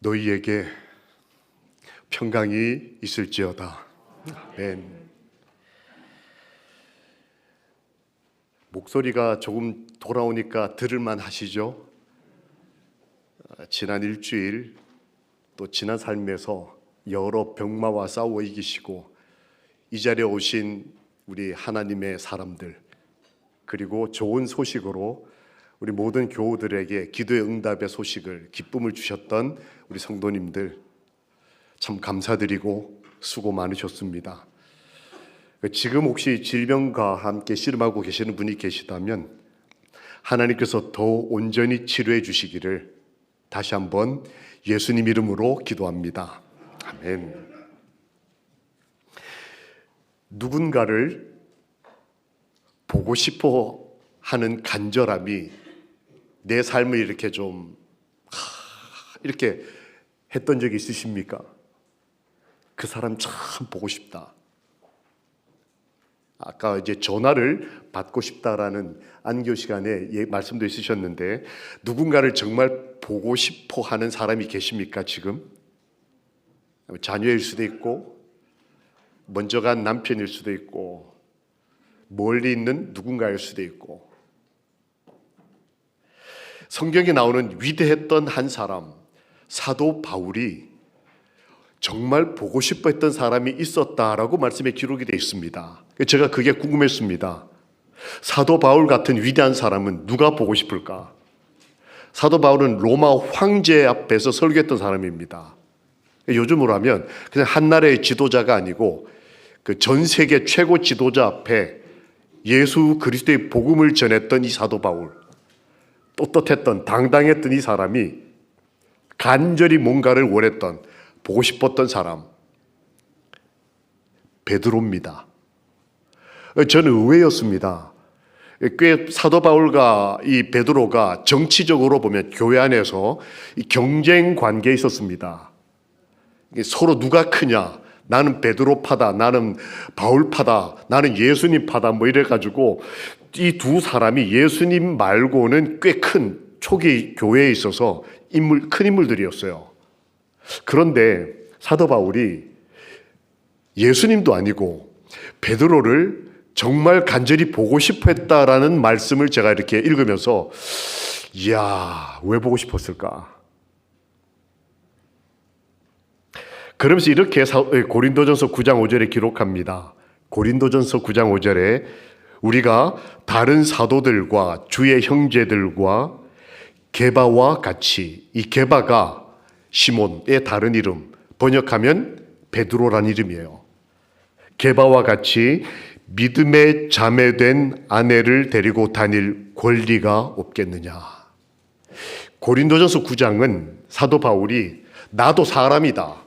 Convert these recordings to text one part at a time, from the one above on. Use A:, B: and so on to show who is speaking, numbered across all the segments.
A: 너희에게 평강이 있을지어다. 아멘. 목소리가 조금 돌아오니까 들을만 하시죠? 지난 일주일 또 지난 삶에서 여러 병마와 싸워 이기시고 이 자리에 오신 우리 하나님의 사람들, 그리고 좋은 소식으로 우리 모든 교우들에게 기도의 응답의 소식을, 기쁨을 주셨던 우리 성도님들 참 감사드리고 수고 많으셨습니다. 지금 혹시 질병과 함께 씨름하고 계시는 분이 계시다면 하나님께서 더 온전히 치료해 주시기를 다시 한번 예수님 이름으로 기도합니다. 아멘. 누군가를 보고 싶어 하는 간절함이 내 삶을 이렇게 좀 이렇게 했던 적이 있으십니까? 그 사람 참 보고 싶다. 아까 이제 전화를 받고 싶다라는 안교 시간에 말씀도 있으셨는데 누군가를 정말 보고 싶어 하는 사람이 계십니까 지금? 자녀일 수도 있고 먼저 간 남편일 수도 있고 멀리 있는 누군가일 수도 있고, 성경에 나오는 위대했던 한 사람 사도 바울이 정말 보고 싶어 했던 사람이 있었다라고 말씀에 기록이 되어 있습니다. 제가 그게 궁금했습니다. 사도 바울 같은 위대한 사람은 누가 보고 싶을까? 사도 바울은 로마 황제 앞에서 설교했던 사람입니다. 요즘으로 하면 그냥 한 나라의 지도자가 아니고 그 전 세계 최고 지도자 앞에 예수 그리스도의 복음을 전했던 이 사도 바울, 떳떳했던 당당했던 이 사람이 간절히 뭔가를 원했던, 보고 싶었던 사람, 베드로입니다. 저는 의외였습니다. 꽤 사도 바울과 이 베드로가 정치적으로 보면 교회 안에서 경쟁 관계에 있었습니다. 서로 누가 크냐, 나는 베드로 파다, 나는 바울 파다, 나는 예수님 파다, 뭐 이래가지고 이 두 사람이 예수님 말고는 꽤 큰 초기 교회에 있어서 큰 인물들이었어요. 그런데 사도 바울이 예수님도 아니고 베드로를 정말 간절히 보고 싶어 했다라는 말씀을 제가 이렇게 읽으면서 이야, 왜 보고 싶었을까? 그러면서 이렇게 고린도전서 9장 5절에 기록합니다. 고린도전서 9장 5절에 우리가 다른 사도들과 주의 형제들과 게바와 같이, 이 게바가 시몬의 다른 이름, 번역하면 베드로란 이름이에요. 게바와 같이 믿음에 자매된 아내를 데리고 다닐 권리가 없겠느냐. 고린도전서 9장은 사도 바울이 나도 사람이다,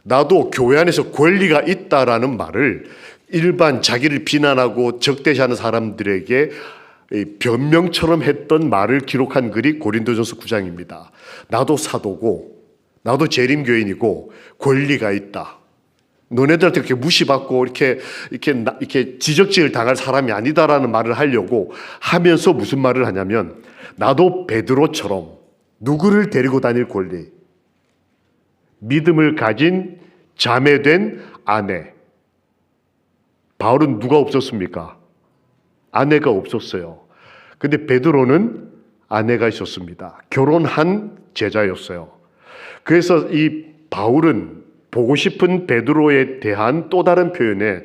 A: 나도 교회 안에서 권리가 있다라는 말을 일반 자기를 비난하고 적대시하는 사람들에게 변명처럼 했던 말을 기록한 글이 고린도전서 9장입니다. 나도 사도고 나도 재림교인이고 권리가 있다. 너네들한테 그렇게 무시받고 이렇게 지적질을 당할 사람이 아니다라는 말을 하려고 하면서 무슨 말을 하냐면 나도 베드로처럼 누구를 데리고 다닐 권리, 믿음을 가진 자매된 아내. 바울은 누가 없었습니까? 아내가 없었어요. 근데 베드로는 아내가 있었습니다. 결혼한 제자였어요. 그래서 이 바울은 보고 싶은 베드로에 대한 또 다른 표현에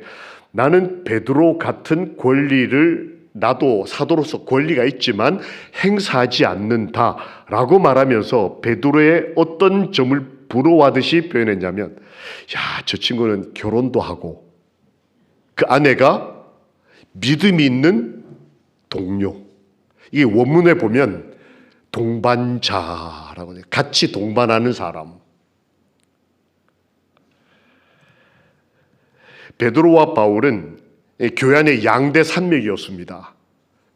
A: 나는 베드로 같은 권리를 나도 사도로서 권리가 있지만 행사하지 않는다라고 말하면서 베드로의 어떤 점을 부러워하듯이 표현했냐면 야, 저 친구는 결혼도 하고 그 아내가 믿음이 있는 동료. 이게 원문에 보면 동반자라고 해요. 같이 동반하는 사람. 베드로와 바울은 교회 안의 양대 산맥이었습니다.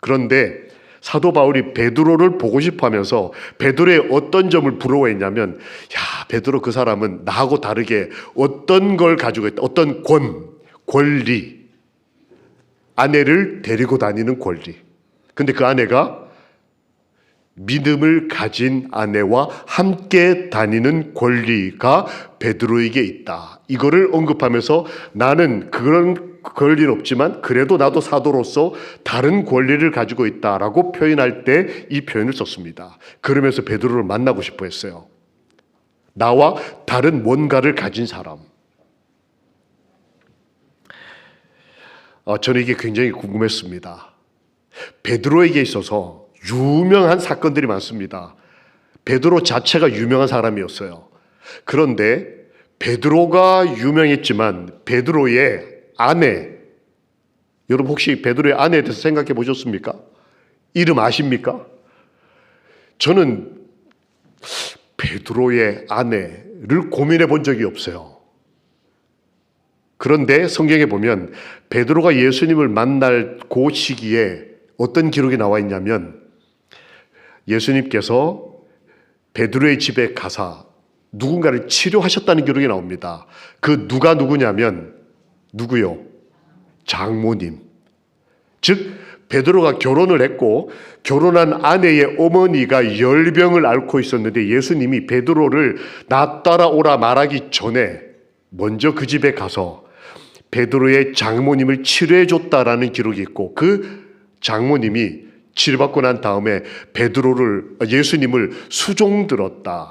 A: 그런데 사도 바울이 베드로를 보고 싶어 하면서 베드로의 어떤 점을 부러워했냐면 야, 베드로 그 사람은 나하고 다르게 어떤 걸 가지고 있다. 어떤 권리. 아내를 데리고 다니는 권리. 근데 그 아내가 믿음을 가진 아내와 함께 다니는 권리가 베드로에게 있다. 이거를 언급하면서 나는 그런 권리는 없지만 그래도 나도 사도로서 다른 권리를 가지고 있다라고 표현할 때 이 표현을 썼습니다. 그러면서 베드로를 만나고 싶어 했어요. 나와 다른 뭔가를 가진 사람. 저는 이게 굉장히 궁금했습니다. 베드로에게 있어서 유명한 사건들이 많습니다. 베드로 자체가 유명한 사람이었어요. 그런데 베드로가 유명했지만 베드로의 아내, 여러분 혹시 베드로의 아내에 대해서 생각해 보셨습니까? 이름 아십니까? 저는 베드로의 아내를 고민해 본 적이 없어요. 그런데 성경에 보면 베드로가 예수님을 만날 그 시기에 어떤 기록이 나와 있냐면 예수님께서 베드로의 집에 가사 누군가를 치료하셨다는 기록이 나옵니다. 그 누가 누구냐면 누구요? 장모님. 즉 베드로가 결혼을 했고 결혼한 아내의 어머니가 열병을 앓고 있었는데 예수님이 베드로를 나 따라오라 말하기 전에 먼저 그 집에 가서 베드로의 장모님을 치료해 줬다라는 기록이 있고 그 장모님이 치료받고 난 다음에 예수님을 수종들었다.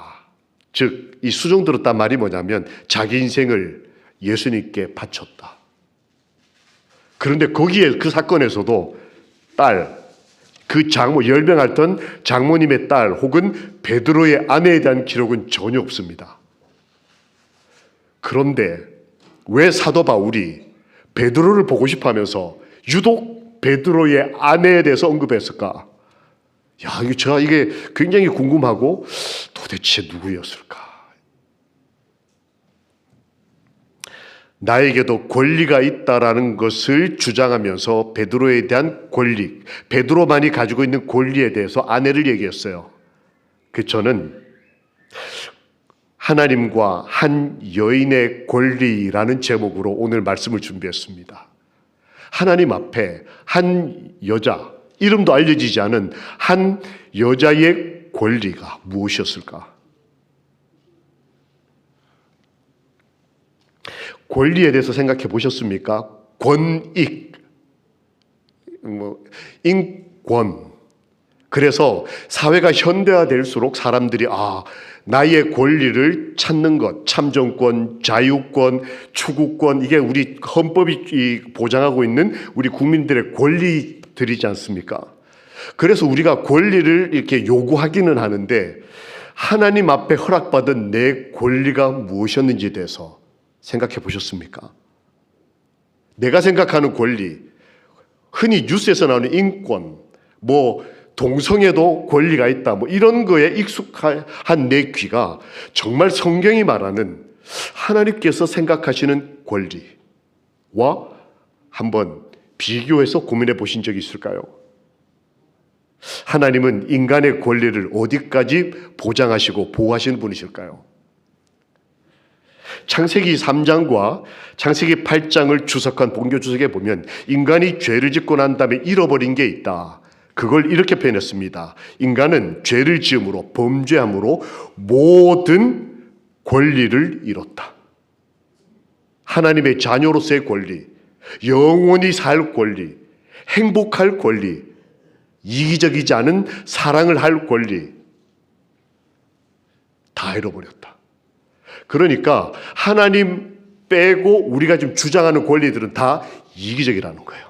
A: 즉 이 수종들었다 말이 뭐냐면 자기 인생을 예수님께 바쳤다. 그런데 거기에 그 사건에서도 열병 앓던 장모님의 딸 혹은 베드로의 아내에 대한 기록은 전혀 없습니다. 그런데 왜 사도 바울이 베드로를 보고 싶어 하면서 유독 베드로의 아내에 대해서 언급했을까? 이게 굉장히 궁금하고 도대체 누구였을까? 나에게도 권리가 있다라는 것을 주장하면서 베드로에 대한 권리, 베드로만이 가지고 있는 권리에 대해서 아내를 얘기했어요. 저는 하나님과 한 여인의 권리라는 제목으로 오늘 말씀을 준비했습니다. 하나님 앞에 한 여자, 이름도 알려지지 않은 한 여자의 권리가 무엇이었을까? 권리에 대해서 생각해 보셨습니까? 권익, 인권. 그래서 사회가 현대화될수록 사람들이 나의 권리를 찾는 것, 참정권, 자유권, 추구권, 이게 우리 헌법이 보장하고 있는 우리 국민들의 권리들이지 않습니까? 그래서 우리가 권리를 이렇게 요구하기는 하는데 하나님 앞에 허락받은 내 권리가 무엇이었는지에 대해서 생각해 보셨습니까? 내가 생각하는 권리, 흔히 뉴스에서 나오는 인권, 동성애도 권리가 있다, 이런 거에 익숙한 내 귀가 정말 성경이 말하는 하나님께서 생각하시는 권리와 한번 비교해서 고민해 보신 적이 있을까요? 하나님은 인간의 권리를 어디까지 보장하시고 보호하시는 분이실까요? 창세기 3장과 창세기 8장을 주석한 본교 주석에 보면 인간이 죄를 짓고 난 다음에 잃어버린 게 있다. 그걸 이렇게 표현했습니다. 인간은 죄를 지음으로 범죄함으로 모든 권리를 잃었다. 하나님의 자녀로서의 권리, 영원히 살 권리, 행복할 권리, 이기적이지 않은 사랑을 할 권리 다 잃어버렸다. 그러니까 하나님 빼고 우리가 지금 주장하는 권리들은 다 이기적이라는 거예요.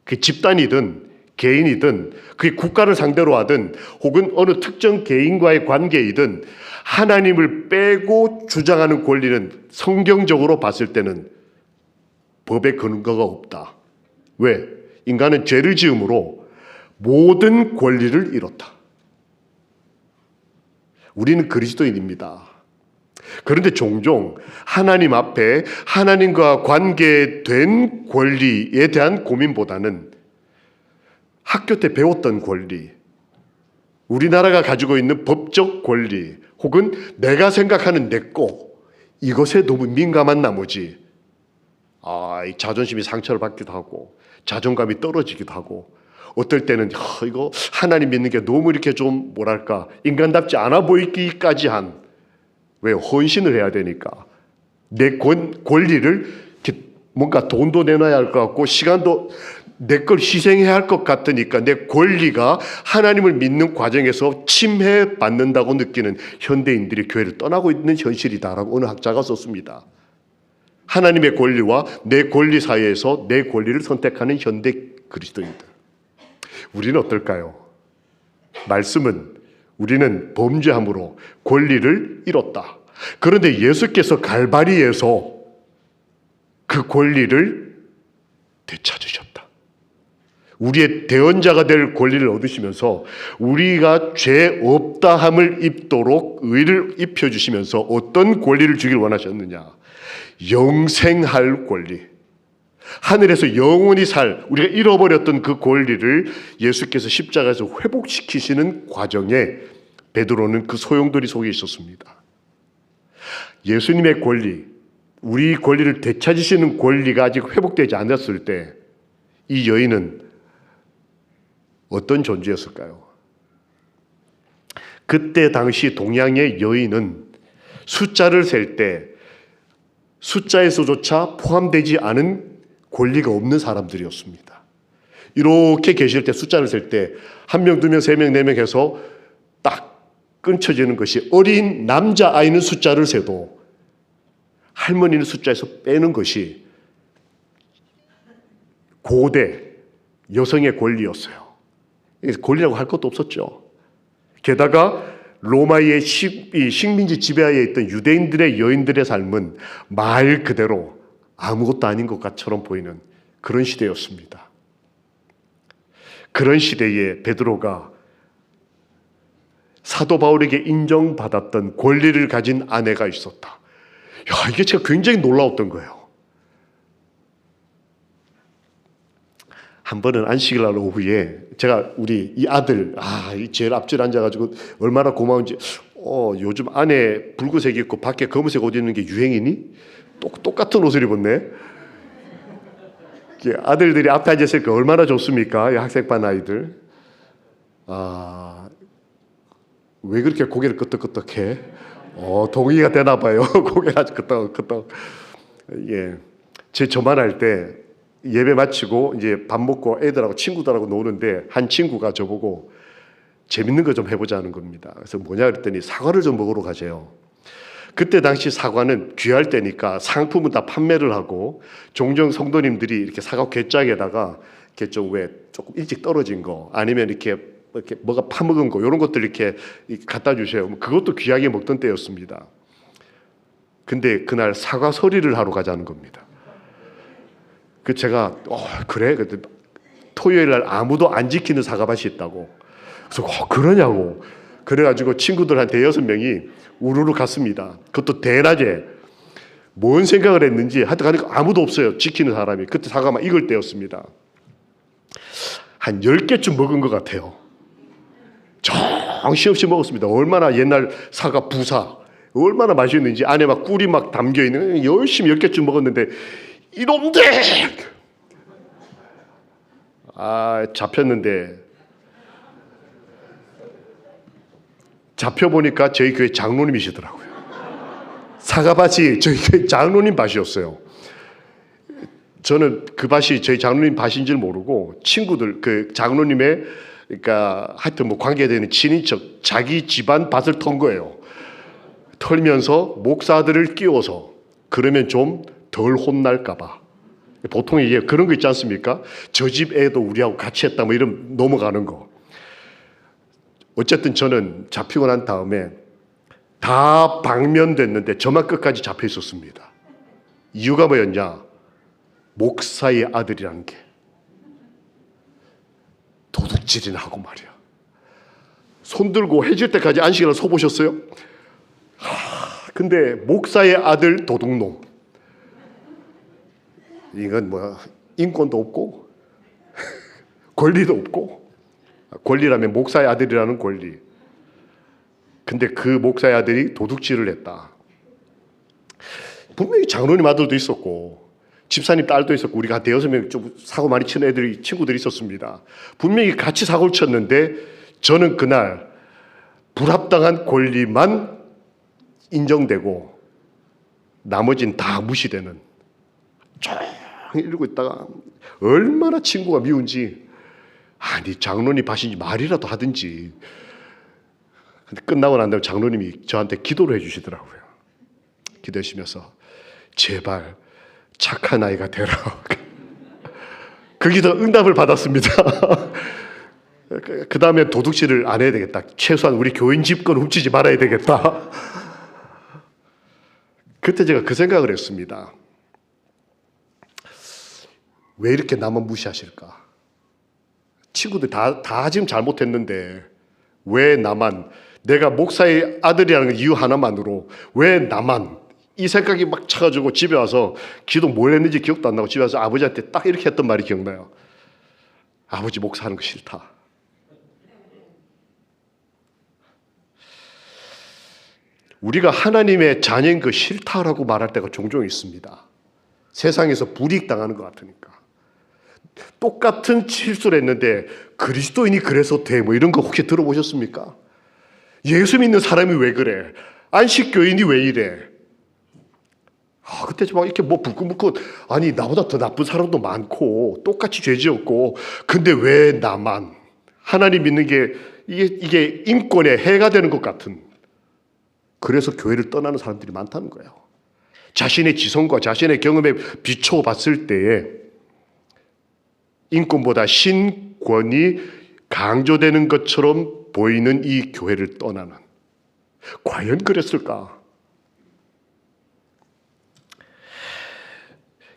A: 그게 집단이든 개인이든 그게 국가를 상대로 하든 혹은 어느 특정 개인과의 관계이든 하나님을 빼고 주장하는 권리는 성경적으로 봤을 때는 법의 근거가 없다. 왜? 인간은 죄를 지음으로 모든 권리를 잃었다. 우리는 그리스도인입니다. 그런데 종종 하나님 앞에 하나님과 관계된 권리에 대한 고민보다는 학교 때 배웠던 권리, 우리나라가 가지고 있는 법적 권리 혹은 내가 생각하는 내 거, 이것에 너무 민감한 나머지 이 자존심이 상처를 받기도 하고 자존감이 떨어지기도 하고 어떨 때는 이거 하나님 믿는 게 너무 이렇게 좀 뭐랄까 인간답지 않아 보이기까지 한, 왜 헌신을 해야 되니까 내 권리를 이렇게 뭔가 돈도 내놔야 할 것 같고 시간도 내 걸 희생해야 할 것 같으니까 내 권리가 하나님을 믿는 과정에서 침해받는다고 느끼는 현대인들이 교회를 떠나고 있는 현실이다라고 어느 학자가 썼습니다. 하나님의 권리와 내 권리 사이에서 내 권리를 선택하는 현대 그리스도인들. 우리는 어떨까요? 말씀은 우리는 범죄함으로 권리를 잃었다. 그런데 예수께서 갈바리에서 그 권리를 되찾으셨다. 우리의 대언자가 될 권리를 얻으시면서 우리가 죄 없다함을 입도록 의를 입혀주시면서 어떤 권리를 주길 원하셨느냐? 영생할 권리. 하늘에서 영원히 살, 우리가 잃어버렸던 그 권리를 예수께서 십자가에서 회복시키시는 과정에 베드로는 그 소용돌이 속에 있었습니다. 예수님의 권리, 우리 권리를 되찾으시는 권리가 아직 회복되지 않았을 때 이 여인은 어떤 존재였을까요? 그때 당시 동양의 여인은 숫자를 셀 때 숫자에서조차 포함되지 않은 권리가 없는 사람들이었습니다. 이렇게 계실 때 숫자를 셀 때 한 명, 두 명, 세 명, 네 명 해서 딱 끊쳐지는 것이, 어린 남자아이는 숫자를 세도 할머니는 숫자에서 빼는 것이 고대 여성의 권리였어요. 권리라고 할 것도 없었죠. 게다가 로마의 식민지 지배하에 있던 유대인들의 여인들의 삶은 말 그대로 아무것도 아닌 것처럼 보이는 그런 시대였습니다. 그런 시대에 베드로가 사도 바울에게 인정받았던 권리를 가진 아내가 있었다. 이게 제가 굉장히 놀라웠던 거예요. 한 번은 안식일날 오후에 제가 우리 이 아들, 제일 앞줄 앉아가지고 얼마나 고마운지, 요즘 안에 붉은색 입고 밖에 검은색 옷 입는 게 유행이니? 똑같은 옷을 입었네. 아들들이 앞에 앉았으니까 얼마나 좋습니까? 이 학생반 아이들. 왜 그렇게 고개를 끄덕끄덕해? 동의가 되나 봐요. 고개를 아주 끄덕끄덕. 예. 저만 할 때 예배 마치고 이제 밥 먹고 애들하고 친구들하고 노는데 한 친구가 저보고 재밌는 거 좀 해보자는 겁니다. 그래서 뭐냐 그랬더니 사과를 좀 먹으러 가세요. 그때 당시 사과는 귀할 때니까 상품은 다 판매를 하고 종종 성도님들이 이렇게 사과 괴짝에다가 이렇게 좀 조금 일찍 떨어진 거 아니면 이렇게 뭐가 파먹은 거 이런 것들 이렇게 갖다 주세요. 그것도 귀하게 먹던 때였습니다. 근데 그날 사과 서리를 하러 가자는 겁니다. 제가 그래? 토요일 날 아무도 안 지키는 사과밭이 있다고. 그래서 그러냐고. 그래가지고 친구들 한 5-6명이 우르르 갔습니다. 그것도 대낮에 뭔 생각을 했는지 하여튼 아무도 없어요. 지키는 사람이. 그때 사과만 익을 때였습니다. 한 10개쯤 먹은 것 같아요. 정신없이 먹었습니다. 얼마나 옛날 사과 부사 얼마나 맛있는지 안에 막 꿀이 막 담겨있는, 열심히 10개쯤 먹었는데 이놈들! 잡혔는데 잡혀보니까 저희 교회 장로님이시더라고요. 사과밭이 저희 교회 장로님 밭이었어요. 저는 그 밭이 저희 장로님 밭인 줄 모르고 친구들, 그 장로님의 그러니까 하여튼 뭐 관계되는 친인척 자기 집안 밭을 턴 거예요. 털면서 목사들을 끼워서 그러면 좀 덜 혼날까봐. 보통 이게 그런 거 있지 않습니까? 저 집 애도 우리하고 같이 했다 뭐 이런 넘어가는 거. 어쨌든 저는 잡히고 난 다음에 다 방면됐는데 저만 끝까지 잡혀 있었습니다. 이유가 뭐였냐? 목사의 아들이란 게 도둑질이나 하고 말이야. 손 들고 해질 때까지 안식일을 서보셨어요? 근데 목사의 아들 도둑놈. 이건 뭐 인권도 없고 권리도 없고, 권리라면 목사의 아들이라는 권리. 근데 그 목사의 아들이 도둑질을 했다. 분명히 장로님 아들도 있었고 집사님 딸도 있었고 우리가 한 대여섯 명 좀 사고 많이 치는 친구들이 있었습니다. 분명히 같이 사고를 쳤는데 저는 그날 불합당한 권리만 인정되고 나머지는 다 무시되는, 조용히 이러고 있다가 얼마나 친구가 미운지, 아니 장로님 하신지 말이라도 하든지. 근데 끝나고 난 다음에 장로님이 저한테 기도를 해주시더라고요. 기도하시면서 제발 착한 아이가 되라. 그 기도 응답을 받았습니다. 그 다음에 도둑질을 안 해야 되겠다. 최소한 우리 교인 집권 훔치지 말아야 되겠다. 그때 제가 그 생각을 했습니다. 왜 이렇게 나만 무시하실까? 친구들 다 지금 잘못했는데 왜 나만, 내가 목사의 아들이라는 이유 하나만으로 왜 나만, 이 생각이 막 차가지고 집에 와서 기도 뭘 했는지 기억도 안 나고 집에 와서 아버지한테 딱 이렇게 했던 말이 기억나요. 아버지 목사하는 거 싫다. 우리가 하나님의 자녀인 거 싫다라고 말할 때가 종종 있습니다. 세상에서 불이익당하는 것 같으니까. 똑같은 실수를 했는데 그리스도인이 그래서 돼, 뭐 이런 거 혹시 들어보셨습니까? 예수 믿는 사람이 왜 그래? 안식교인이 왜 이래? 그때 막 이렇게 뭐 불끈불끈, 아니 나보다 더 나쁜 사람도 많고 똑같이 죄 지었고, 근데 왜 나만? 하나님 믿는 게 이게 인권에 해가 되는 것 같은, 그래서 교회를 떠나는 사람들이 많다는 거예요. 자신의 지성과 자신의 경험에 비춰봤을 때에 인권보다 신권이 강조되는 것처럼 보이는 이 교회를 떠나는, 과연 그랬을까?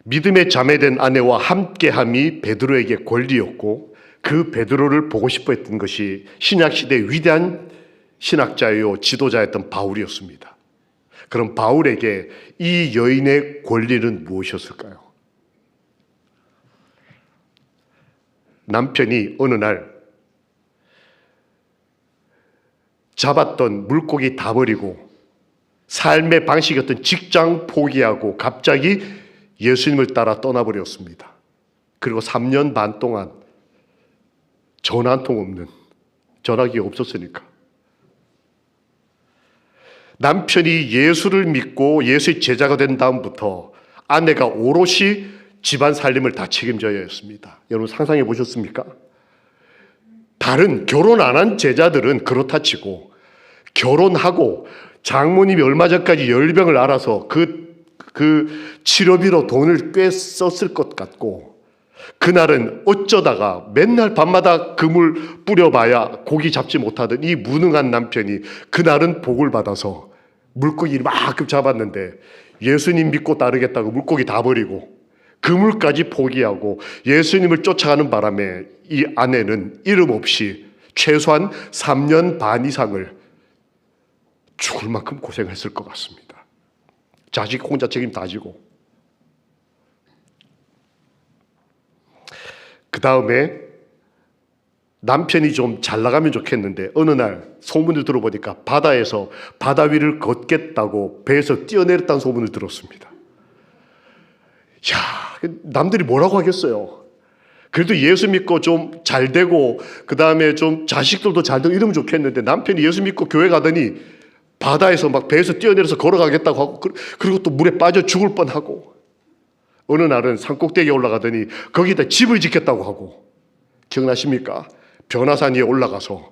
A: 믿음의 자매된 아내와 함께함이 베드로에게 권리였고, 그 베드로를 보고 싶어 했던 것이 신약시대의 위대한 신학자요 지도자였던 바울이었습니다. 그럼 바울에게 이 여인의 권리는 무엇이었을까요? 남편이 어느 날 잡았던 물고기 다 버리고 삶의 방식이었던 직장 포기하고 갑자기 예수님을 따라 떠나버렸습니다. 그리고 3년 반 동안 전화 한 통 없는, 전화기가 없었으니까. 남편이 예수를 믿고 예수의 제자가 된 다음부터 아내가 오롯이 집안 살림을 다 책임져야 했습니다. 여러분 상상해 보셨습니까? 다른 결혼 안 한 제자들은 그렇다 치고, 결혼하고 장모님이 얼마 전까지 열병을 앓아서 그 치료비로 돈을 꽤 썼을 것 같고, 그날은 어쩌다가 맨날 밤마다 그물 뿌려봐야 고기 잡지 못하던 이 무능한 남편이 그날은 복을 받아서 물고기를 막 잡았는데, 예수님 믿고 따르겠다고 물고기 다 버리고 그물까지 포기하고 예수님을 쫓아가는 바람에 이 아내는 이름 없이 최소한 3년 반 이상을 죽을 만큼 고생했을 것 같습니다. 자식 혼자 책임 다 지고. 그 다음에 남편이 좀 잘 나가면 좋겠는데 어느 날 소문을 들어보니까 바다에서 바다 위를 걷겠다고 배에서 뛰어내렸다는 소문을 들었습니다. 남들이 뭐라고 하겠어요? 그래도 예수 믿고 좀 잘 되고 그 다음에 좀 자식들도 잘 되고 이러면 좋겠는데, 남편이 예수 믿고 교회 가더니 바다에서 막 배에서 뛰어내려서 걸어가겠다고 하고, 그리고 또 물에 빠져 죽을 뻔하고, 어느 날은 산꼭대기에 올라가더니 거기다 집을 짓겠다고 하고, 기억나십니까? 변화산 위에 올라가서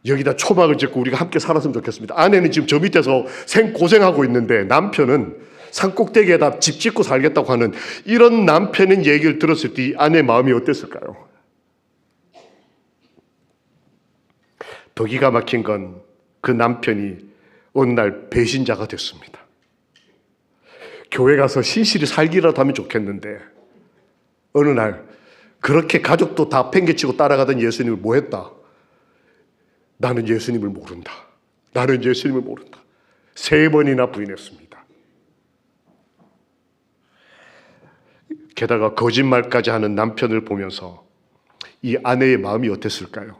A: 여기다 초막을 짓고 우리가 함께 살았으면 좋겠습니다. 아내는 지금 저 밑에서 생고생하고 있는데 남편은 산꼭대기에다 집 짓고 살겠다고 하는, 이런 남편의 얘기를 들었을 때 아내의 마음이 어땠을까요? 더 기가 막힌 건 그 남편이 어느 날 배신자가 됐습니다. 교회 가서 신실히 살기라도 하면 좋겠는데 어느 날 그렇게 가족도 다 팽개치고 따라가던 예수님을 뭐 했다? 나는 예수님을 모른다. 나는 예수님을 모른다. 3번이나 부인했습니다. 게다가 거짓말까지 하는 남편을 보면서 이 아내의 마음이 어땠을까요?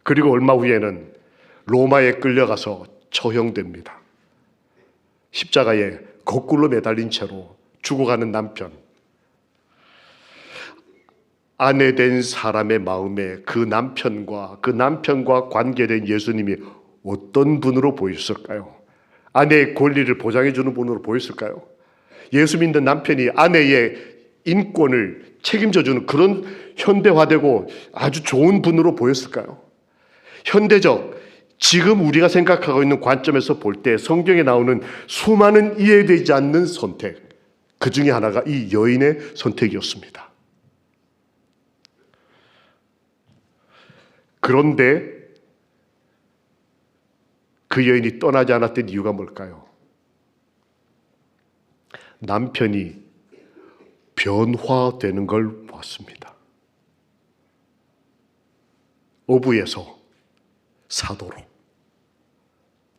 A: 그리고 얼마 후에는 로마에 끌려가서 처형됩니다. 십자가에 거꾸로 매달린 채로 죽어가는 남편. 아내 된 사람의 마음에 그 남편과 관계된 예수님이 어떤 분으로 보였을까요? 아내의 권리를 보장해주는 분으로 보였을까요? 예수 믿는 남편이 아내의 인권을 책임져주는 그런 현대화되고 아주 좋은 분으로 보였을까요? 현대적, 지금 우리가 생각하고 있는 관점에서 볼 때 성경에 나오는 수많은 이해되지 않는 선택, 그 중에 하나가 이 여인의 선택이었습니다. 그런데 그 여인이 떠나지 않았던 이유가 뭘까요? 남편이 변화되는 걸 봤습니다. 어부에서 사도로.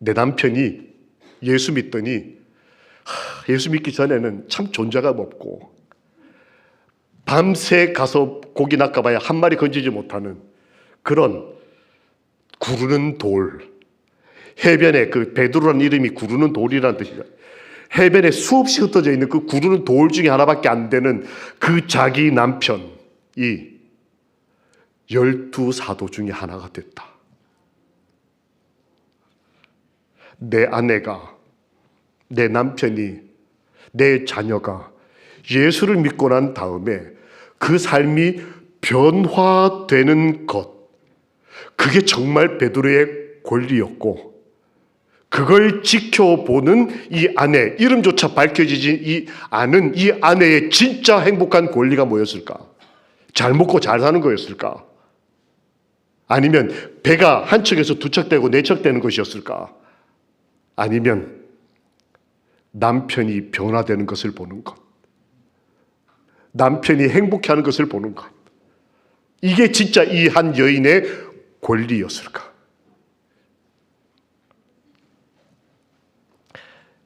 A: 내 남편이 예수 믿더니 예수 믿기 전에는 참 존재감 없고 밤새 가서 고기 낚아봐야 한 마리 건지지 못하는 그런 구르는 돌, 해변에 그 베드로라는 이름이 구르는 돌이라는 뜻이죠. 해변에 수없이 흩어져 있는 그 구르는 돌 중에 하나밖에 안 되는 그 자기 남편이 12사도 중에 하나가 됐다. 내 아내가, 내 남편이, 내 자녀가 예수를 믿고 난 다음에 그 삶이 변화되는 것, 그게 정말 베드로의 권리였고, 그걸 지켜보는 이 아내, 이름조차 밝혀지지 않은 이 아내의 진짜 행복한 권리가 뭐였을까? 잘 먹고 잘 사는 거였을까? 아니면 배가 한 척에서 두 척 되고 네 척 되는 것이었을까? 아니면 남편이 변화되는 것을 보는 것, 남편이 행복해하는 것을 보는 것, 이게 진짜 이 한 여인의 권리였을까?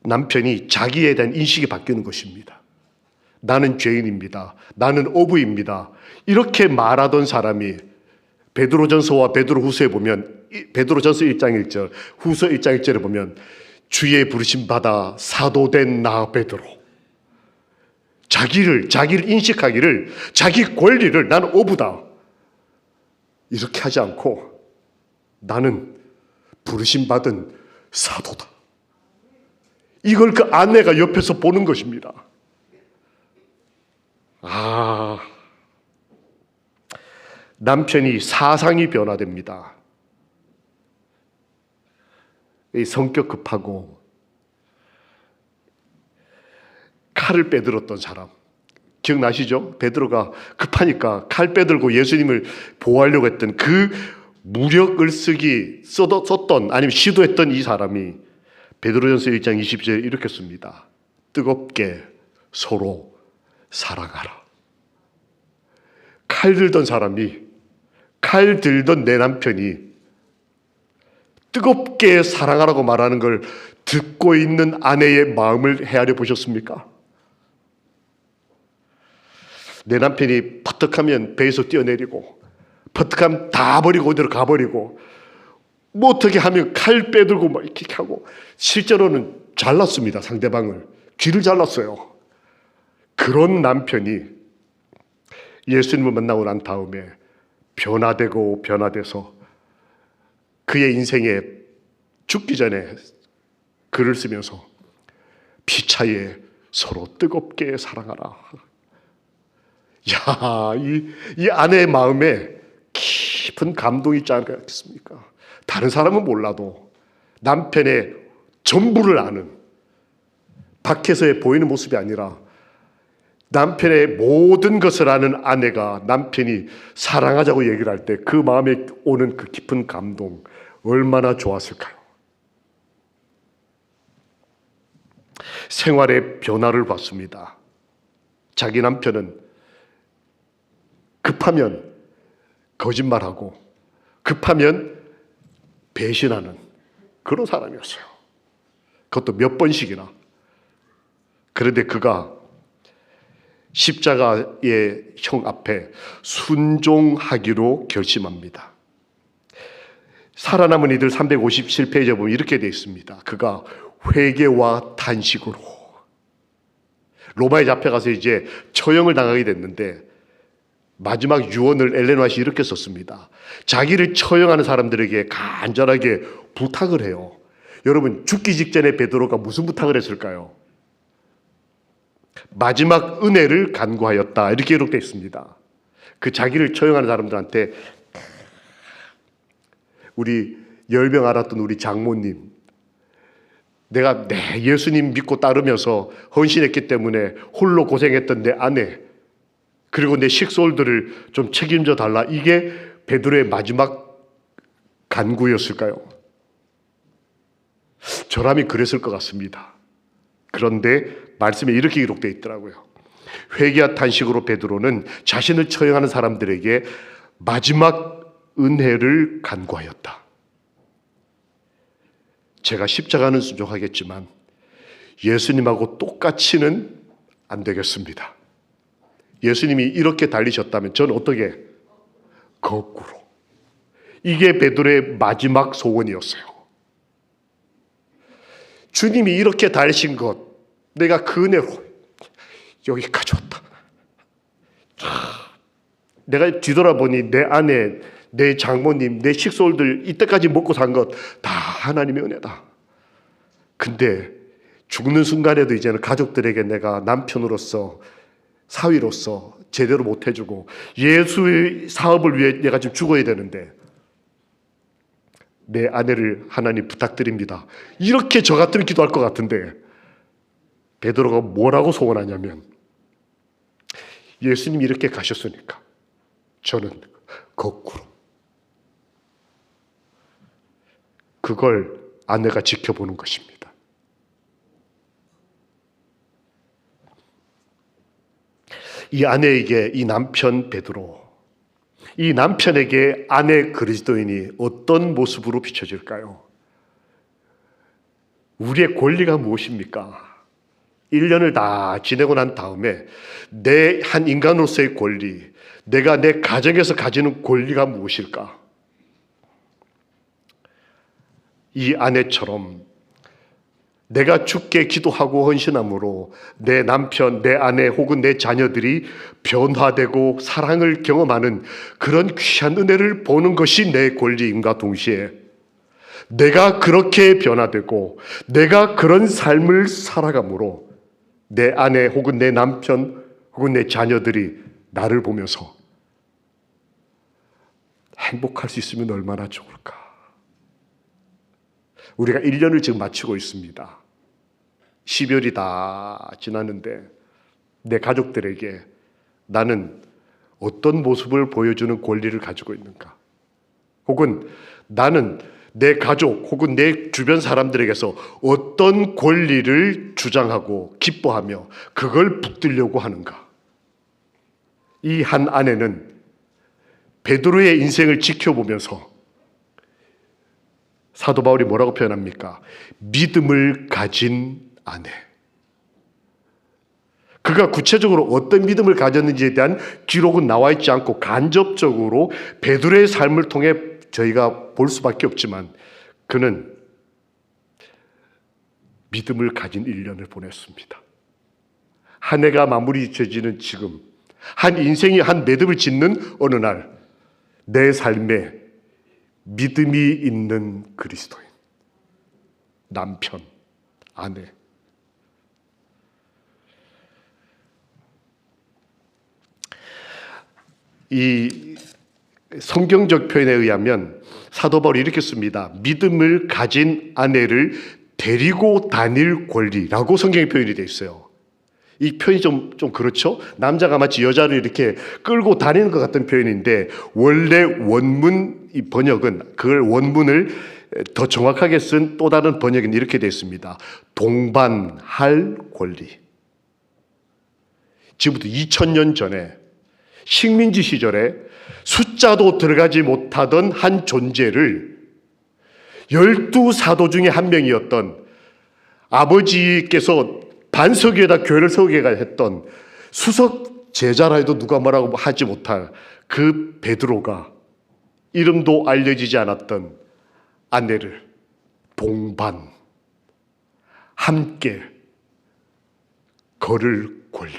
A: 남편이 자기에 대한 인식이 바뀌는 것입니다. 나는 죄인입니다. 나는 어부입니다. 이렇게 말하던 사람이 베드로전서와 베드로후서에 보면, 베드로전서 1장 1절, 후서 1장 1절에 보면 주의 부르심 받아 사도된 나 베드로, 자기를 인식하기를, 자기 권리를 나는 어부다 이렇게 하지 않고 나는 부르심 받은 사도다, 이걸 그 아내가 옆에서 보는 것입니다. 남편이 사상이 변화됩니다. 이 성격 급하고 칼을 빼들었던 사람 기억나시죠? 베드로가 급하니까 칼 빼들고 예수님을 보호하려고 했던 그 무력을 썼던 아니면 시도했던 이 사람이 베드로전서 1장 20절에 이렇게 씁니다. 뜨겁게 서로 사랑하라. 칼 들던 사람이, 칼 들던 내 남편이 뜨겁게 사랑하라고 말하는 걸 듣고 있는 아내의 마음을 헤아려 보셨습니까? 내 남편이 퍼뜩하면 배에서 뛰어내리고, 퍼뜩하면 다 버리고 어디로 가버리고, 뭐 어떻게 하면 칼 빼들고 막 이렇게 하고, 실제로는 잘랐습니다. 상대방을 귀를 잘랐어요. 그런 남편이 예수님을 만나고 난 다음에 변화돼서 그의 인생에 죽기 전에 글을 쓰면서 피차에 서로 뜨겁게 사랑하라. 야, 이 아내의 마음에 깊은 감동이 있지 않겠습니까? 다른 사람은 몰라도 남편의 전부를 아는, 밖에서의 보이는 모습이 아니라 남편의 모든 것을 아는 아내가 남편이 사랑하자고 얘기를 할 때 그 마음에 오는 그 깊은 감동, 얼마나 좋았을까요? 생활의 변화를 봤습니다. 자기 남편은 급하면 거짓말하고 급하면 배신하는 그런 사람이었어요. 그것도 몇 번씩이나. 그런데 그가 십자가의 형 앞에 순종하기로 결심합니다. 살아남은 이들 357페이지에 보면 이렇게 되어 있습니다. 그가 회개와 탄식으로 로마에 잡혀가서 이제 처형을 당하게 됐는데 마지막 유언을 엘렌 화이트가 이렇게 썼습니다. 자기를 처형하는 사람들에게 간절하게 부탁을 해요. 여러분, 죽기 직전에 베드로가 무슨 부탁을 했을까요? 마지막 은혜를 간구하였다, 이렇게 기록되어 있습니다. 그 자기를 처형하는 사람들한테, 우리 열병 알았던 우리 장모님, 내가 내 예수님 믿고 따르면서 헌신했기 때문에 홀로 고생했던 내 아내, 그리고 내 식솔들을 좀 책임져 달라, 이게 베드로의 마지막 간구였을까요? 저라면 그랬을 것 같습니다. 그런데 말씀에 이렇게 기록되어 있더라고요. 회개와 탄식으로 베드로는 자신을 처형하는 사람들에게 마지막 은혜를 간구하였다. 제가 십자가는 순종하겠지만 예수님하고 똑같이는 안 되겠습니다. 예수님이 이렇게 달리셨다면 저는 어떻게? 거꾸로. 이게 베드로의 마지막 소원이었어요. 주님이 이렇게 달리신 것, 내가 그 은혜로 여기까지 왔다. 내가 뒤돌아보니 내 아내, 내 장모님, 내 식솔들 이때까지 먹고 산 것 다 하나님의 은혜다. 근데 죽는 순간에도 이제는 가족들에게 내가 남편으로서, 사위로서 제대로 못 해주고 예수의 사업을 위해 내가 지금 죽어야 되는데 내 아내를 하나님 부탁드립니다. 이렇게 저 같으면 기도할 것 같은데 베드로가 뭐라고 소원하냐면, 예수님이 이렇게 가셨으니까 저는 거꾸로. 그걸 아내가 지켜보는 것입니다. 이 아내에게 이 남편 베드로, 이 남편에게 아내 그리스도인이 어떤 모습으로 비춰질까요? 우리의 권리가 무엇입니까? 1년을 다 지내고 난 다음에 내 한 인간으로서의 권리, 내가 내 가정에서 가지는 권리가 무엇일까? 이 아내처럼 내가 주께 기도하고 헌신함으로 내 남편, 내 아내 혹은 내 자녀들이 변화되고 사랑을 경험하는 그런 귀한 은혜를 보는 것이 내 권리임과 동시에 내가 그렇게 변화되고 내가 그런 삶을 살아감으로 내 아내 혹은 내 남편 혹은 내 자녀들이 나를 보면서 행복할 수 있으면 얼마나 좋을까. 우리가 1년을 지금 마치고 있습니다. 12월이 다 지났는데 내 가족들에게 나는 어떤 모습을 보여주는 권리를 가지고 있는가? 혹은 나는 내 가족 혹은 내 주변 사람들에게서 어떤 권리를 주장하고 기뻐하며 그걸 붙들려고 하는가? 이 한 아내는 베드로의 인생을 지켜보면서 사도 바울이 뭐라고 표현합니까? 믿음을 가진 아내. 그가 구체적으로 어떤 믿음을 가졌는지에 대한 기록은 나와 있지 않고 간접적으로 베드로의 삶을 통해 저희가 볼 수밖에 없지만 그는 믿음을 가진 1년을 보냈습니다. 한 해가 마무리 지어지는 지금, 한 인생이 한 매듭을 짓는 어느 날 내 삶에 믿음이 있는 그리스도인, 남편, 아내. 이 성경적 표현에 의하면 사도 바울이 이렇게 씁니다. 믿음을 가진 아내를 데리고 다닐 권리라고 성경에 표현이 되어 있어요. 이 표현이 좀 그렇죠? 남자가 마치 여자를 이렇게 끌고 다니는 것 같은 표현인데 원래 원문 이 번역은 그걸 원문을 더 정확하게 쓴 또 다른 번역은 이렇게 되어 있습니다. 동반할 권리. 지금부터 2000년 전에 식민지 시절에 숫자도 들어가지 못하던 한 존재를 12사도 중에 한 명이었던 아버지께서 반석 위에다 교회를 세우게 했던 수석 제자라 해도 누가 뭐라고 하지 못할 그 베드로가 이름도 알려지지 않았던 아내를 동반, 함께 걸을 권리.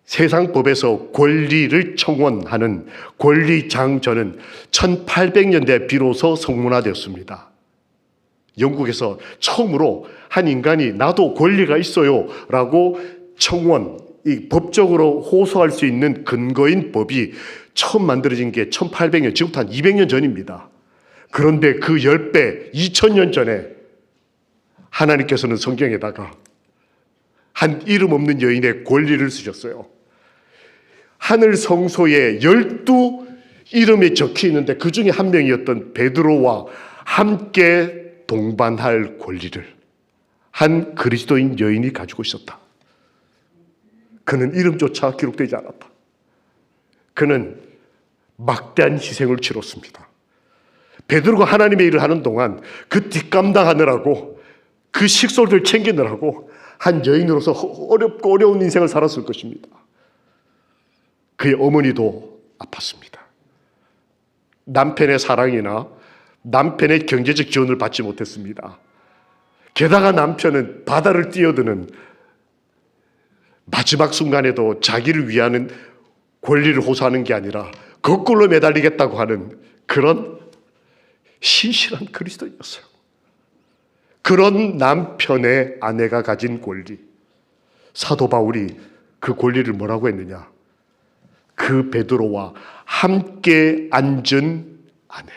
A: 세상 법에서 권리를 청원하는 권리장전은 1800년대에 비로소 성문화되었습니다. 영국에서 처음으로 한 인간이 나도 권리가 있어요 라고 청원, 이 법적으로 호소할 수 있는 근거인 법이 처음 만들어진 게 1800년, 지금부터 한 200년 전입니다. 그런데 그 10배, 2000년 전에 하나님께서는 성경에다가 한 이름 없는 여인의 권리를 쓰셨어요. 하늘 성소에 12 이름이 적혀 있는데 그 중에 한 명이었던 베드로와 함께 동반할 권리를 한 그리스도인 여인이 가지고 있었다. 그는 이름조차 기록되지 않았다. 그는 막대한 희생을 치렀습니다. 베드로가 하나님의 일을 하는 동안 그 뒷감당하느라고 그 식솔들 챙기느라고 한 여인으로서 어렵고 어려운 인생을 살았을 것입니다. 그의 어머니도 아팠습니다. 남편의 사랑이나 남편의 경제적 지원을 받지 못했습니다. 게다가 남편은 바다를 뛰어드는 마지막 순간에도 자기를 위하는 권리를 호소하는 게 아니라 거꾸로 매달리겠다고 하는 그런 신실한 그리스도인이었어요. 그런 남편의 아내가 가진 권리, 사도 바울이 그 권리를 뭐라고 했느냐? 그 베드로와 함께 앉은 아내.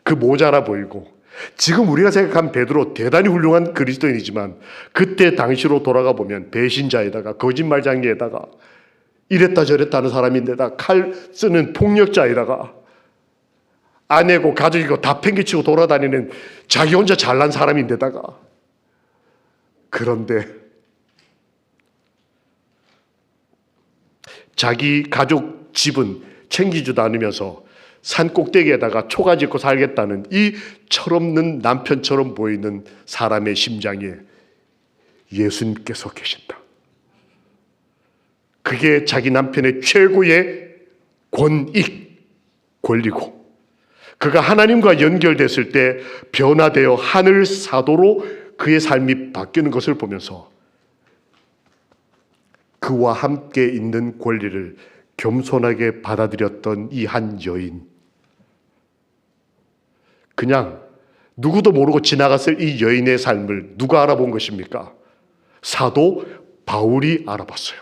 A: 그 모자라 보이고 지금 우리가 생각한 베드로 대단히 훌륭한 그리스도인이지만 그때 당시로 돌아가 보면 배신자에다가 거짓말장애에다가 이랬다 저랬다 하는 사람인데다 칼 쓰는 폭력자에다가 아내고 가족이고 다 팽개치고 돌아다니는 자기 혼자 잘난 사람인데다가 그런데 자기 가족 집은 챙기지도 않으면서 산 꼭대기에다가 초가 짓고 살겠다는 이 철없는 남편처럼 보이는 사람의 심장에 예수님께서 계신다. 그게 자기 남편의 최고의 권리고 그가 하나님과 연결됐을 때 변화되어 하늘 사도로 그의 삶이 바뀌는 것을 보면서 그와 함께 있는 권리를 겸손하게 받아들였던 이 한 여인, 그냥 누구도 모르고 지나갔을 이 여인의 삶을 누가 알아본 것입니까? 사도 바울이 알아봤어요.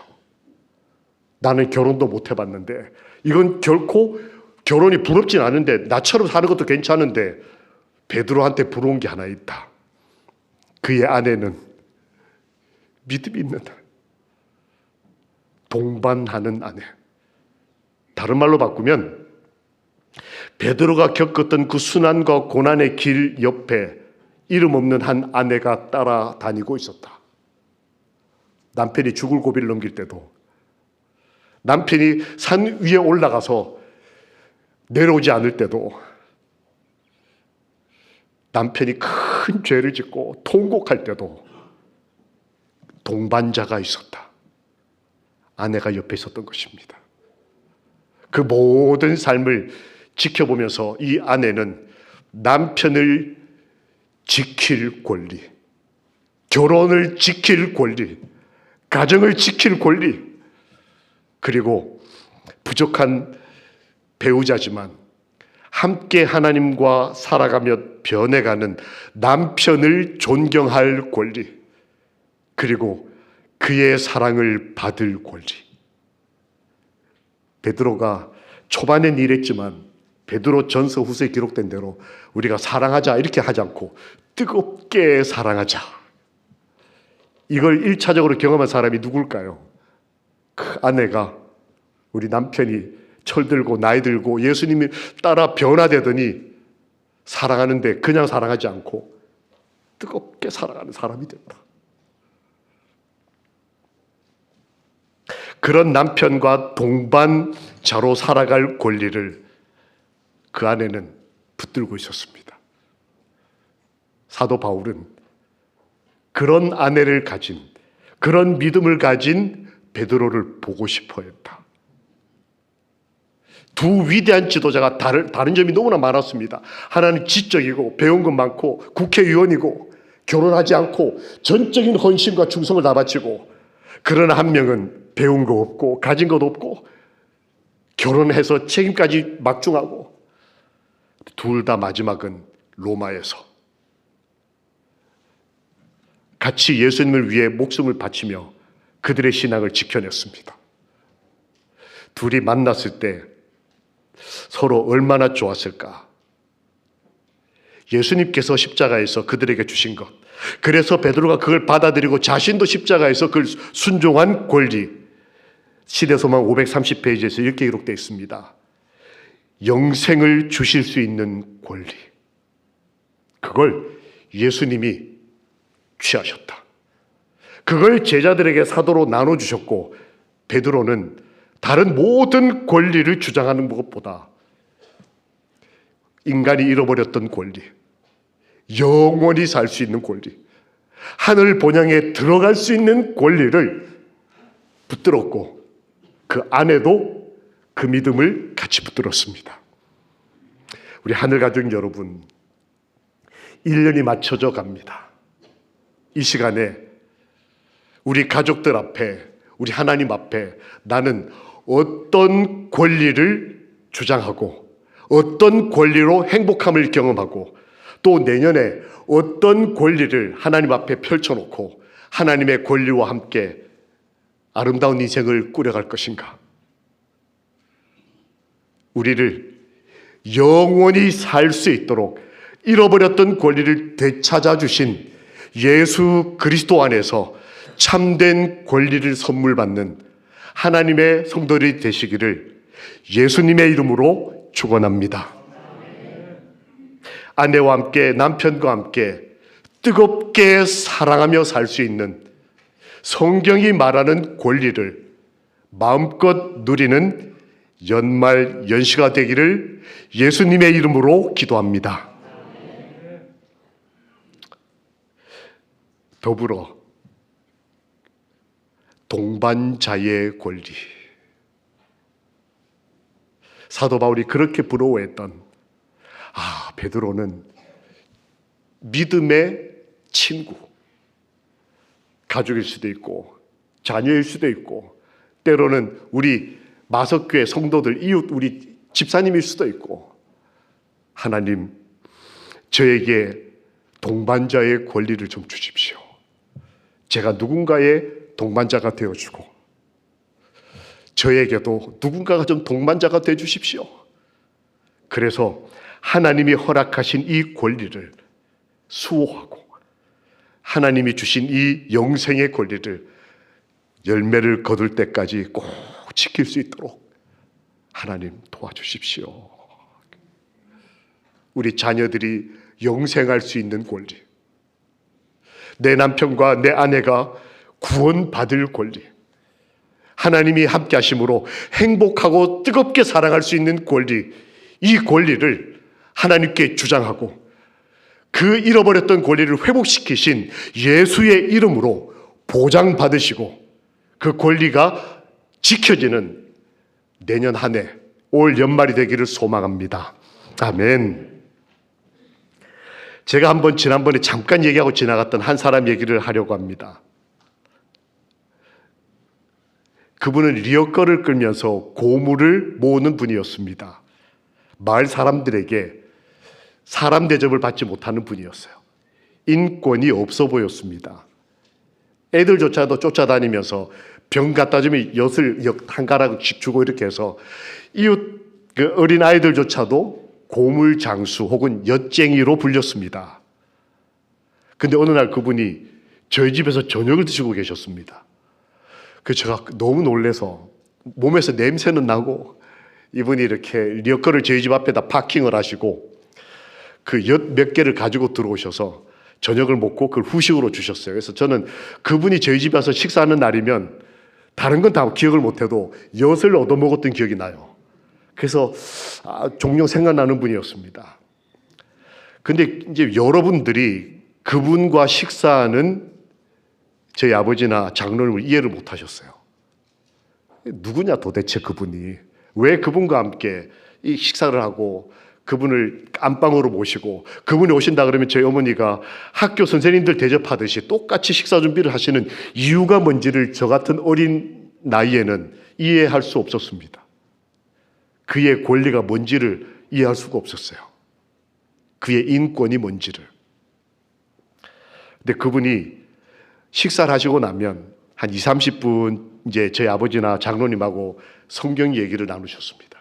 A: 나는 결혼도 못 해봤는데 이건 결코 결혼이 부럽진 않은데 나처럼 사는 것도 괜찮은데 베드로한테 부러운 게 하나 있다. 그의 아내는 믿음이 있는 동반하는 아내. 다른 말로 바꾸면 베드로가 겪었던 그 순환과 고난의 길 옆에 이름 없는 한 아내가 따라다니고 있었다. 남편이 죽을 고비를 넘길 때도, 남편이 산 위에 올라가서 내려오지 않을 때도, 남편이 큰 죄를 짓고 통곡할 때도 동반자가 있었다. 아내가 옆에 있었던 것입니다. 그 모든 삶을 지켜보면서 이 아내는 남편을 지킬 권리, 결혼을 지킬 권리, 가정을 지킬 권리, 그리고 부족한 배우자지만 함께 하나님과 살아가며 변해가는 남편을 존경할 권리, 그리고 그의 사랑을 받을 권리. 베드로가 초반엔 이랬지만 베드로 전서 후서에 기록된 대로 우리가 사랑하자 이렇게 하지 않고 뜨겁게 사랑하자, 이걸 1차적으로 경험한 사람이 누굴까요? 그 아내가, 우리 남편이 철들고 나이 들고 예수님이 따라 변화되더니 사랑하는데 그냥 사랑하지 않고 뜨겁게 사랑하는 사람이 됐다. 그런 남편과 동반자로 살아갈 권리를 그 아내는 붙들고 있었습니다. 사도 바울은 그런 아내를 가진, 그런 믿음을 가진 베드로를 보고 싶어 했다. 두 위대한 지도자가 다른 점이 너무나 많았습니다. 하나는 지적이고 배운 것 많고 국회의원이고 결혼하지 않고 전적인 헌신과 충성을 다 바치고, 그러나 한 명은 배운 거 없고 가진 것 없고 결혼해서 책임까지 막중하고, 둘 다 마지막은 로마에서 같이 예수님을 위해 목숨을 바치며 그들의 신앙을 지켜냈습니다. 둘이 만났을 때 서로 얼마나 좋았을까. 예수님께서 십자가에서 그들에게 주신 것, 그래서 베드로가 그걸 받아들이고 자신도 십자가에서 그걸 순종한 권리, 시대소망 530페이지에서 이렇게 기록되어 있습니다. 영생을 주실 수 있는 권리, 그걸 예수님이 취하셨다. 그걸 제자들에게 사도로 나눠주셨고, 베드로는 다른 모든 권리를 주장하는 것보다 인간이 잃어버렸던 권리, 영원히 살 수 있는 권리, 하늘 본향에 들어갈 수 있는 권리를 붙들었고, 그 안에도 그 믿음을 같이 붙들었습니다. 우리 하늘가족 여러분, 1년이 맞춰져 갑니다. 이 시간에 우리 가족들 앞에, 우리 하나님 앞에 나는 어떤 권리를 주장하고 어떤 권리로 행복함을 경험하고, 또 내년에 어떤 권리를 하나님 앞에 펼쳐놓고 하나님의 권리와 함께 아름다운 인생을 꾸려갈 것인가. 우리를 영원히 살 수 있도록 잃어버렸던 권리를 되찾아 주신 예수 그리스도 안에서 참된 권리를 선물 받는 하나님의 성도들이 되시기를 예수님의 이름으로 축원합니다. 아내와 함께, 남편과 함께 뜨겁게 사랑하며 살 수 있는 성경이 말하는 권리를 마음껏 누리는 연말 연시가 되기를 예수님의 이름으로 기도합니다. 더불어 동반자의 권리, 사도 바울이 그렇게 부러워했던, 베드로는 믿음의 친구, 가족일 수도 있고 자녀일 수도 있고, 때로는 우리 마석교회 성도들, 이웃, 우리 집사님일 수도 있고, 하나님 저에게 동반자의 권리를 좀 주십시오. 제가 누군가의 동반자가 되어주고, 저에게도 누군가가 좀 동반자가 되어 주십시오. 그래서 하나님이 허락하신 이 권리를 수호하고 하나님이 주신 이 영생의 권리를 열매를 거둘 때까지 꼭 지킬 수 있도록 하나님 도와주십시오. 우리 자녀들이 영생할 수 있는 권리, 내 남편과 내 아내가 구원받을 권리, 하나님이 함께 하심으로 행복하고 뜨겁게 사랑할 수 있는 권리, 이 권리를 하나님께 주장하고 그 잃어버렸던 권리를 회복시키신 예수의 이름으로 보장받으시고 그 권리가 지켜지는 내년 한 해, 올 연말이 되기를 소망합니다. 아멘. 제가 한번 지난번에 잠깐 얘기하고 지나갔던 한 사람 얘기를 하려고 합니다. 그분은 리어커를 끌면서 고물을 모으는 분이었습니다. 마을 사람들에게 사람 대접을 받지 못하는 분이었어요. 인권이 없어 보였습니다. 애들조차도 쫓아다니면서 병 갖다 주면 엿을 한 가락씩 주고 이렇게 해서 이웃 그 어린 아이들조차도 고물 장수 혹은 엿쟁이로 불렸습니다. 근데 어느 날 그분이 저희 집에서 저녁을 드시고 계셨습니다. 그래서 제가 너무 놀라서, 몸에서 냄새는 나고 이분이 이렇게 리어커를 저희 집 앞에다 파킹을 하시고 그 엿 몇 개를 가지고 들어오셔서 저녁을 먹고 그걸 후식으로 주셨어요. 그래서 저는 그분이 저희 집에 와서 식사하는 날이면 다른 건 다 기억을 못해도 엿을 얻어먹었던 기억이 나요. 그래서 종종 생각나는 분이었습니다. 근데 이제 여러분들이 그분과 식사하는 저희 아버지나 장로님을 이해를 못 하셨어요. 누구냐 도대체 그분이, 왜 그분과 함께 이 식사를 하고 그분을 안방으로 모시고 그분이 오신다 그러면 저희 어머니가 학교 선생님들 대접하듯이 똑같이 식사 준비를 하시는 이유가 뭔지를 저 같은 어린 나이에는 이해할 수 없었습니다. 그의 권리가 뭔지를 이해할 수가 없었어요. 그의 인권이 뭔지를. 근데 그분이 식사를 하시고 나면 한 20-30분 이제 저희 아버지나 장로님하고 성경 얘기를 나누셨습니다.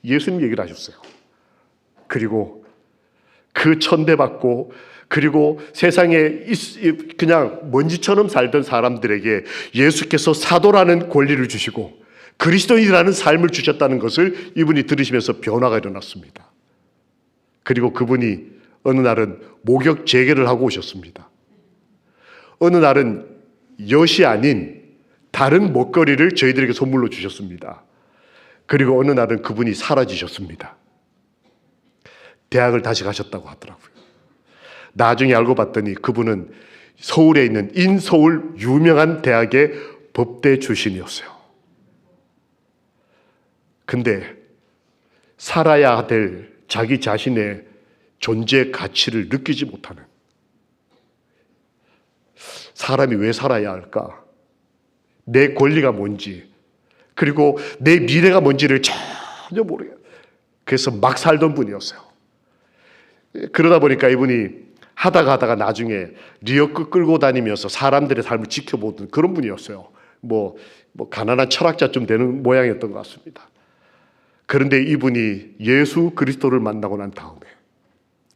A: 예수님 얘기를 하셨어요. 그리고 그 천대받고 그리고 세상에 그냥 먼지처럼 살던 사람들에게 예수께서 사도라는 권리를 주시고 그리스도인이라는 삶을 주셨다는 것을 이분이 들으시면서 변화가 일어났습니다. 그리고 그분이 어느 날은 목욕 재개를 하고 오셨습니다. 어느 날은 엿이 아닌 다른 먹거리를 저희들에게 선물로 주셨습니다. 그리고 어느 날은 그분이 사라지셨습니다. 대학을 다시 가셨다고 하더라고요. 나중에 알고 봤더니 그분은 서울에 있는 인서울 유명한 대학의 법대 출신이었어요. 근데 살아야 될 자기 자신의 존재 가치를 느끼지 못하는, 사람이 왜 살아야 할까? 내 권리가 뭔지, 그리고 내 미래가 뭔지를 전혀 모르겠어요. 그래서 막 살던 분이었어요. 그러다 보니까 이분이 하다가 나중에 리어크 끌고 다니면서 사람들의 삶을 지켜보던 그런 분이었어요. 뭐 가난한 철학자쯤 되는 모양이었던 것 같습니다. 그런데 이분이 예수 그리스도를 만나고 난 다음에,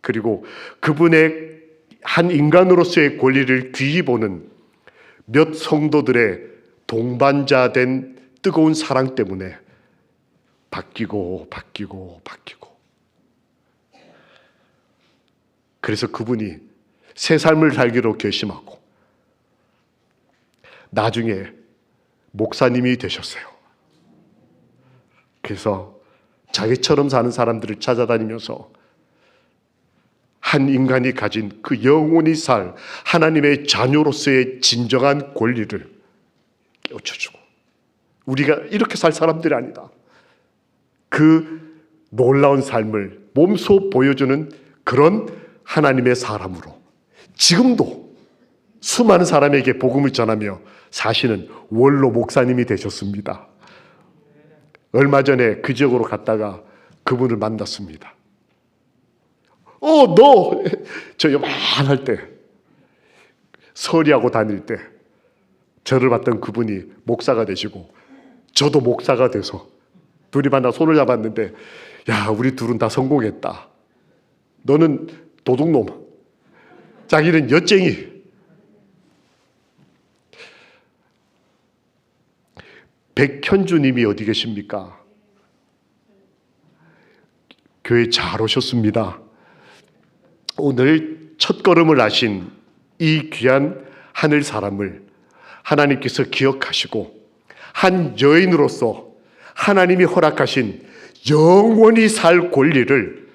A: 그리고 그분의 한 인간으로서의 권리를 귀히 보는 몇 성도들의 동반자 된 뜨거운 사랑 때문에 바뀌고. 그래서 그분이 새 삶을 살기로 결심하고 나중에 목사님이 되셨어요. 그래서 자기처럼 사는 사람들을 찾아다니면서 한 인간이 가진 그 영원히 살 하나님의 자녀로서의 진정한 권리를 깨우쳐주고, 우리가 이렇게 살 사람들이 아니다, 그 놀라운 삶을 몸소 보여주는 그런 하나님의 사람으로 지금도 수많은 사람에게 복음을 전하며 사시는 원로 목사님이 되셨습니다. 얼마 전에 그 지역으로 갔다가 그분을 만났습니다. 저 요만할 때, 서리하고 다닐 때 저를 봤던 그분이 목사가 되시고 저도 목사가 돼서 둘이 만나 손을 잡았는데, 야, 우리 둘은 다 성공했다. 너는 도둑놈, 자기는 엿쟁이. 백현주님이 어디 계십니까? 교회 잘 오셨습니다. 오늘 첫걸음을 하신 이 귀한 하늘 사람을 하나님께서 기억하시고 한 여인으로서 하나님이 허락하신 영원히 살 권리를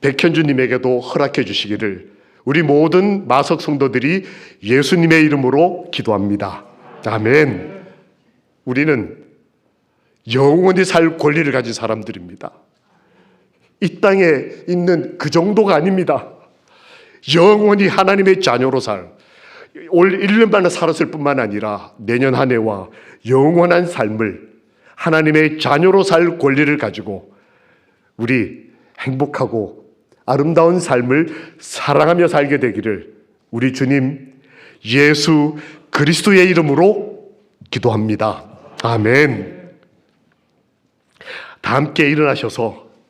A: 백현주님에게도 허락해 주시기를 우리 모든 마석 성도들이 예수님의 이름으로 기도합니다. 아멘. 우리는 영원히 살 권리를 가진 사람들입니다. 이 땅에 있는 그 정도가 아닙니다. 영원히 하나님의 자녀로 올 1년만에 살았을 뿐만 아니라 내년 한 해와 영원한 삶을 하나님의 자녀로 살 권리를 가지고 우리 행복하고 아름다운 삶을 사랑하며 살게 되기를 우리 주님 예수 그리스도의 이름으로 기도합니다. 아멘. 다 함께 일어나셔서